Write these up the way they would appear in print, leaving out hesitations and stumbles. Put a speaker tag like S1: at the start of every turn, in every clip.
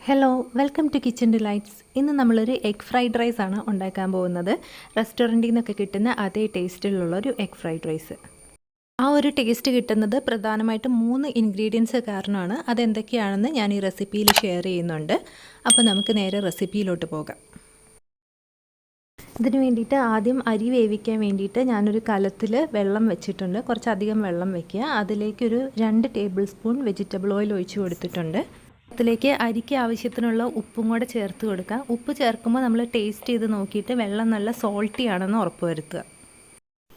S1: Hello welcome to kitchen delights. ഇന്ന് നമ്മളൊരു egg fried rice ആണ് ഉണ്ടാക്കാൻ പോകുന്നത്. റെസ്റ്റോറൻറ്റിൽ നിന്നൊക്കെ കിട്ടുന്ന അതേ ടേസ്റ്റിലുള്ളൊരു എഗ് ഫ്രൈഡ് റൈസ്. ആ ഒരു ടേസ്റ്റ് കിട്ടുന്നത് പ്രധാനമായിട്ടും 3 ഇൻഗ്രീഡിയൻസ് കാരണമാണ്. അതെന്തൊക്കെയാണെന്ന് ഞാൻ ഈ റെസിപ്പിയിൽ ഷെയർ ചെയ്യുന്നുണ്ട്. അപ്പോൾ നമുക്ക് നേരെ റെസിപ്പിയിലോട്ട് പോകാം. ഇതിന് വേണ്ടിയിട്ട് ആദ്യം അരി വേവിക്കാൻ വേണ്ടിയിട്ട് ഞാനൊരു കലത്തിൽ വെള്ളം വെച്ചിട്ടുണ്ട്. കുറച്ചധികം വെള്ളം വയ്ക്കുക. അതിലേക്കൊരു 2 ടേബിൾ സ്പൂൺ വെജിറ്റബിൾ ഓയിൽ ഒഴിച്ച് കൊടുത്തിട്ടുണ്ട്. അതിലേക്ക് അരിക്ക് ആവശ്യത്തിനുള്ള ഉപ്പും കൂടെ ചേർത്ത് കൊടുക്കുക. ഉപ്പ് ചേർക്കുമ്പോൾ നമ്മൾ ടേസ്റ്റ് ചെയ്ത് നോക്കിയിട്ട് വെള്ളം നല്ല സോൾട്ടി ആണെന്ന് ഉറപ്പ് വരുത്തുക.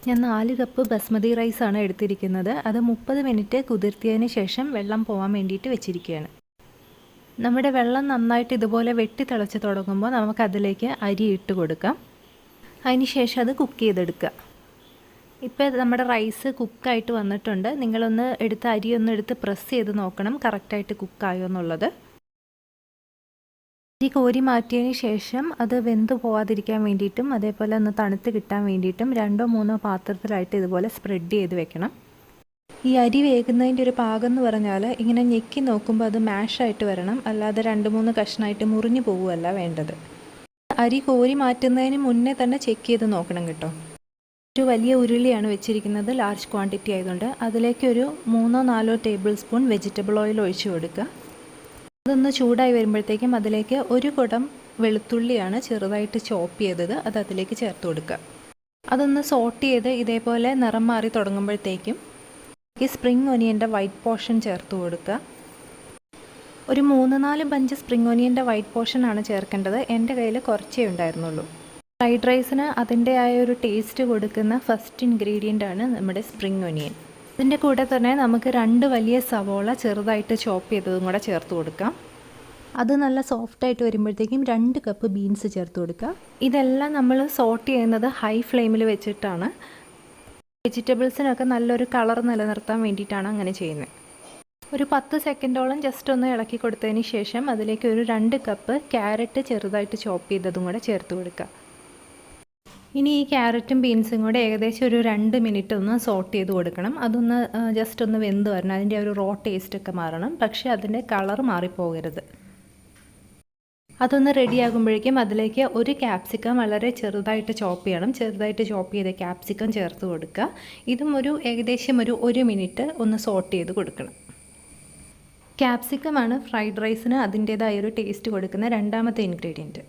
S1: ഞാൻ 4 കപ്പ് ബസ്മതി റൈസാണ് എടുത്തിരിക്കുന്നത്. അത് 30 മിനിറ്റ് കുതിർത്തിയതിന് ശേഷം വെള്ളം പോകാൻ വേണ്ടിയിട്ട് വെച്ചിരിക്കുകയാണ്. നമ്മുടെ വെള്ളം നന്നായിട്ട് ഇതുപോലെ വെട്ടി തിളച്ച് തുടങ്ങുമ്പോൾ നമുക്കതിലേക്ക് അരി ഇട്ട് കൊടുക്കാം. അതിന് ശേഷം അത് കുക്ക് ചെയ്തെടുക്കുക. ഇപ്പോൾ നമ്മുടെ റൈസ് കുക്കായിട്ട് വന്നിട്ടുണ്ട്. നിങ്ങളൊന്ന് അരി ഒന്ന് എടുത്ത് പ്രസ് ചെയ്ത് നോക്കണം കറക്റ്റായിട്ട് കുക്കായോ എന്നുള്ളത്. അരി കോരി മാറ്റിയതിന് ശേഷം അത് വെന്ത് പോവാതിരിക്കാൻ വേണ്ടിയിട്ടും അതേപോലെ ഒന്ന് തണുത്ത് കിട്ടാൻ വേണ്ടിയിട്ടും 2-3 പാത്രത്തിലായിട്ട് ഇതുപോലെ സ്പ്രെഡ് ചെയ്ത് വെക്കണം. ഈ അരി വേകുന്നതിൻ്റെ ഒരു പാകം എന്ന് പറഞ്ഞാൽ ഇങ്ങനെ ഞെക്കി നോക്കുമ്പോൾ അത് മാഷായിട്ട് വരണം, അല്ലാതെ 2-3 കഷ്ണമായിട്ട് മുറിഞ്ഞു പോവുകയല്ല വേണ്ടത്. അരി കോരി മാറ്റുന്നതിന് മുന്നേ തന്നെ ചെക്ക് ചെയ്ത് നോക്കണം കേട്ടോ. ഒരു വലിയ ഉരുളിയാണ് വെച്ചിരിക്കുന്നത്, ലാർജ് ക്വാണ്ടിറ്റി ആയതുകൊണ്ട്. അതിലേക്കൊരു 3-4 ടേബിൾ സ്പൂൺ വെജിറ്റബിൾ ഓയിൽ ഒഴിച്ച് കൊടുക്കുക. അതൊന്ന് ചൂടായി വരുമ്പോഴത്തേക്കും അതിലേക്ക് 1 കുടം വെളുത്തുള്ളിയാണ് ചെറുതായിട്ട് ചോപ്പ് ചെയ്തത്, അത് അതിലേക്ക് ചേർത്ത് കൊടുക്കുക. അതൊന്ന് സോട്ട് ചെയ്ത് ഇതേപോലെ നിറം മാറി തുടങ്ങുമ്പോഴത്തേക്കും സ്പ്രിംഗ് ഒനിയൻ്റെ വൈറ്റ് പോർഷൻ ചേർത്ത് കൊടുക്കുക. ഒരു 3-4 ബഞ്ച് സ്പ്രിംഗ് ഒനിയൻ്റെ വൈറ്റ് പോർഷനാണ് ചേർക്കേണ്ടത്. എൻ്റെ കയ്യിൽ കുറച്ചേ ഉണ്ടായിരുന്നുള്ളൂ. ഫ്രൈഡ് റൈസിന് അതിൻ്റെതായ ഒരു ടേസ്റ്റ് കൊടുക്കുന്ന ഫസ്റ്റ് ഇൻഗ്രീഡിയൻ്റ് ആണ് നമ്മുടെ സ്പ്രിംഗ് ഒനിയൻ. ഇതിൻ്റെ കൂടെ തന്നെ നമുക്ക് 2 വലിയ സവോള ചെറുതായിട്ട് ചോപ്പ് ചെയ്തതും കൂടെ ചേർത്ത് കൊടുക്കാം. അത് നല്ല സോഫ്റ്റായിട്ട് വരുമ്പോഴത്തേക്കും 2 കപ്പ് ബീൻസ് ചേർത്ത് കൊടുക്കുക. ഇതെല്ലാം നമ്മൾ സോട്ട് ചെയ്യുന്നത് ഹൈ ഫ്ലെയിമിൽ വെച്ചിട്ടാണ്. വെജിറ്റബിൾസിനൊക്കെ നല്ലൊരു കളർ നിലനിർത്താൻ വേണ്ടിയിട്ടാണ് അങ്ങനെ ചെയ്യുന്നത്. ഒരു 10 സെക്കൻഡോളം ജസ്റ്റ് ഒന്ന് ഇളക്കി കൊടുത്തതിന് ശേഷം അതിലേക്ക് ഒരു 2 കപ്പ് ക്യാരറ്റ് ചെറുതായിട്ട് ചോപ്പ് ചെയ്തതും കൂടെ ചേർത്ത് കൊടുക്കുക. ഇനി ഈ ക്യാരറ്റും ബീൻസും കൂടെ ഏകദേശം ഒരു 2 മിനിറ്റ് ഒന്ന് സോട്ട് ചെയ്ത് കൊടുക്കണം. അതൊന്ന് ജസ്റ്റ് ഒന്ന് വെന്ത് വരണം, അതിൻ്റെ ഒരു റോ ടേസ്റ്റൊക്കെ മാറണം. പക്ഷേ അതിൻ്റെ കളർ മാറിപ്പോകരുത്. അതൊന്ന് റെഡിയാകുമ്പോഴേക്കും അതിലേക്ക് ഒരു ക്യാപ്സിക്കം വളരെ ചെറുതായിട്ട് ചോപ്പ് ചെയ്യണം. ചെറുതായിട്ട് ചോപ്പ് ചെയ്ത ക്യാപ്സിക്കം ചേർത്ത് കൊടുക്കുക. ഇതും ഏകദേശം ഒരു 1 മിനിറ്റ് ഒന്ന് സോട്ട് ചെയ്ത് കൊടുക്കണം. ക്യാപ്സിക്കമാണ് ഫ്രൈഡ് റൈസിന് അതിൻ്റേതായ ഒരു ടേസ്റ്റ് കൊടുക്കുന്ന രണ്ടാമത്തെ ഇൻഗ്രീഡിയൻറ്റ്.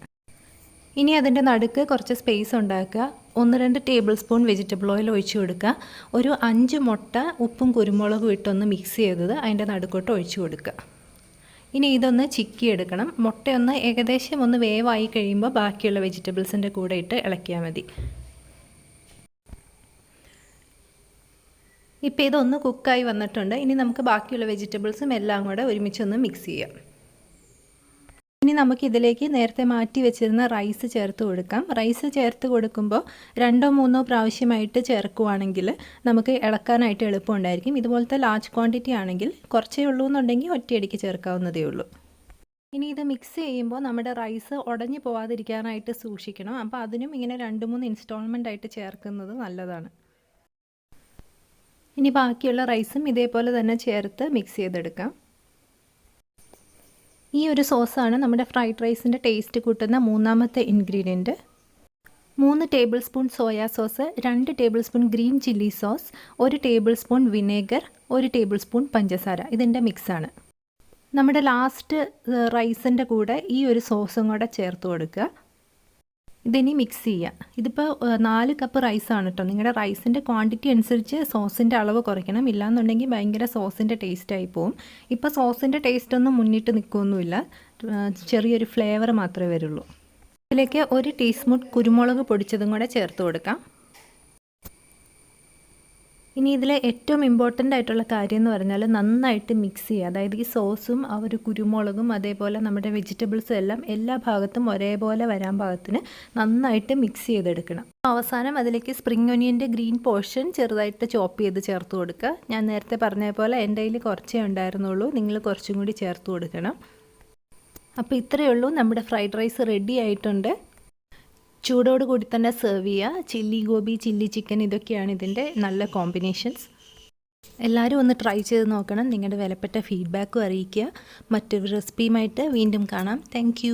S1: ഇനി അതിൻ്റെ നടുക്ക് കുറച്ച് സ്പേസ് ഉണ്ടാക്കുക. 1-2 ടേബിൾ സ്പൂൺ വെജിറ്റബിൾ ഓയിൽ ഒഴിച്ച് കൊടുക്കുക. ഒരു 5 മുട്ട ഉപ്പും കുരുമുളകും ഇട്ടൊന്ന് മിക്സ് ചെയ്തത് അതിൻ്റെ നടുക്കോട്ട് ഒഴിച്ച് കൊടുക്കുക. ഇനി ഇതൊന്ന് ചിക്കിയെടുക്കണം. മുട്ടയൊന്ന് ഏകദേശം ഒന്ന് വേവായി കഴിയുമ്പോൾ ബാക്കിയുള്ള വെജിറ്റബിൾസിൻ്റെ കൂടെ ഇട്ട് ഇളക്കിയാൽ മതി. ഇപ്പോൾ ഇതൊന്ന് കുക്കായി വന്നിട്ടുണ്ട്. ഇനി നമുക്ക് ബാക്കിയുള്ള വെജിറ്റബിൾസും എല്ലാം കൂടെ ഒരുമിച്ചൊന്ന് മിക്സ് ചെയ്യാം. ഇനി നമുക്ക് ഇതിലേക്ക് നേരത്തെ മാറ്റി വെച്ചിരുന്ന റൈസ് ചേർത്ത് കൊടുക്കാം. റൈസ് ചേർത്ത് കൊടുക്കുമ്പോൾ 2-3 പ്രാവശ്യമായിട്ട് ചേർക്കുവാണെങ്കിൽ നമുക്ക് ഇളക്കാനായിട്ട് എളുപ്പമുണ്ടായിരിക്കും. ഇതുപോലത്തെ ലാർജ് ക്വാണ്ടിറ്റി ആണെങ്കിൽ കുറച്ചേ ഉള്ളൂ എന്നുണ്ടെങ്കിൽ ഒറ്റയടിക്ക് ചേർക്കാവുന്നതേ ഉള്ളൂ. ഇനി ഇത് മിക്സ് ചെയ്യുമ്പോൾ നമ്മുടെ റൈസ് ഉടഞ്ഞു പോവാതിരിക്കാനായിട്ട് സൂക്ഷിക്കണം. അപ്പോൾ അതിനും ഇങ്ങനെ 2-3 ഇൻസ്റ്റാൾമെൻ്റ് ആയിട്ട് ചേർക്കുന്നത് നല്ലതാണ്. ഇനി ബാക്കിയുള്ള റൈസും ഇതേപോലെ തന്നെ ചേർത്ത് മിക്സ് ചെയ്തെടുക്കാം. ഈ ഒരു സോസാണ് നമ്മുടെ ഫ്രൈഡ് റൈസിൻ്റെ ടേസ്റ്റ് കൂട്ടുന്ന 3ാമത്തെ ingredient. 3 tablespoon soya sauce, 2 tablespoon green chilli sauce, 1 tablespoon vinegar, 1 tablespoon പഞ്ചസാര. ഇതിൻ്റെ മിക്സാണ്. നമ്മുടെ ലാസ്റ്റ് റൈസിൻ്റെ കൂടെ ഈ ഒരു സോസും കൂടെ ചേർത്ത് കൊടുക്കുക. ഇതിനി മിക്സ് ചെയ്യുക. ഇതിപ്പോൾ 4 കപ്പ് റൈസാണ് കേട്ടോ. നിങ്ങളുടെ റൈസിൻ്റെ ക്വാണ്ടിറ്റി അനുസരിച്ച് സോസിൻ്റെ അളവ് കുറയ്ക്കണം. ഇല്ലാന്നുണ്ടെങ്കിൽ ഭയങ്കര സോസിൻ്റെ ടേസ്റ്റായി പോവും. ഇപ്പോൾ സോസിൻ്റെ ടേസ്റ്റൊന്നും മുന്നിട്ട് നിൽക്കുകയൊന്നുമില്ല, ചെറിയൊരു ഫ്ലേവർ മാത്രമേ വരുള്ളൂ. ഇതിലേക്ക് 1 ടീസ്പൂൺ കുരുമുളക് പൊടിച്ചതും കൂടെ ചേർത്ത് കൊടുക്കാം. ഇനി ഇതിൽ ഏറ്റവും ഇമ്പോർട്ടൻ്റ് ആയിട്ടുള്ള കാര്യം എന്ന് പറഞ്ഞാൽ നന്നായിട്ട് മിക്സ് ചെയ്യുക. അതായത് ഈ സോസും ആ ഒരു കുരുമുളകും അതേപോലെ നമ്മുടെ വെജിറ്റബിൾസും എല്ലാം എല്ലാ ഭാഗത്തും ഒരേപോലെ വരാൻ പാകത്തിന് നന്നായിട്ട് മിക്സ് ചെയ്തെടുക്കണം. അവസാനം അതിലേക്ക് സ്പ്രിംഗ് ഒനിയൻ്റെ ഗ്രീൻ പോർഷൻ ചെറുതായിട്ട് ചോപ്പ് ചെയ്ത് ചേർത്ത് കൊടുക്കുക. ഞാൻ നേരത്തെ പറഞ്ഞ പോലെ എൻ്റെ കയ്യിൽ കുറച്ചേ ഉണ്ടായിരുന്നുള്ളൂ, നിങ്ങൾ കുറച്ചും കൂടി ചേർത്ത് കൊടുക്കണം. അപ്പോൾ ഇത്രയേ ഉള്ളൂ, നമ്മുടെ ഫ്രൈഡ് റൈസ് റെഡി ആയിട്ടുണ്ട്. ചൂടോട് കൂടി തന്നെ സെർവ് ചെയ്യുക. ചില്ലി ഗോബി, ചില്ലി ചിക്കൻ ഇതൊക്കെയാണ് ഇതിൻ്റെ നല്ല കോമ്പിനേഷൻസ്. എല്ലാവരും ഒന്ന് ട്രൈ ചെയ്ത് നോക്കണം. നിങ്ങളുടെ വിലപ്പെട്ട ഫീഡ്ബാക്കും അറിയിക്കുക. മറ്റൊരു റെസിപ്പിയുമായിട്ട് വീണ്ടും കാണാം. താങ്ക്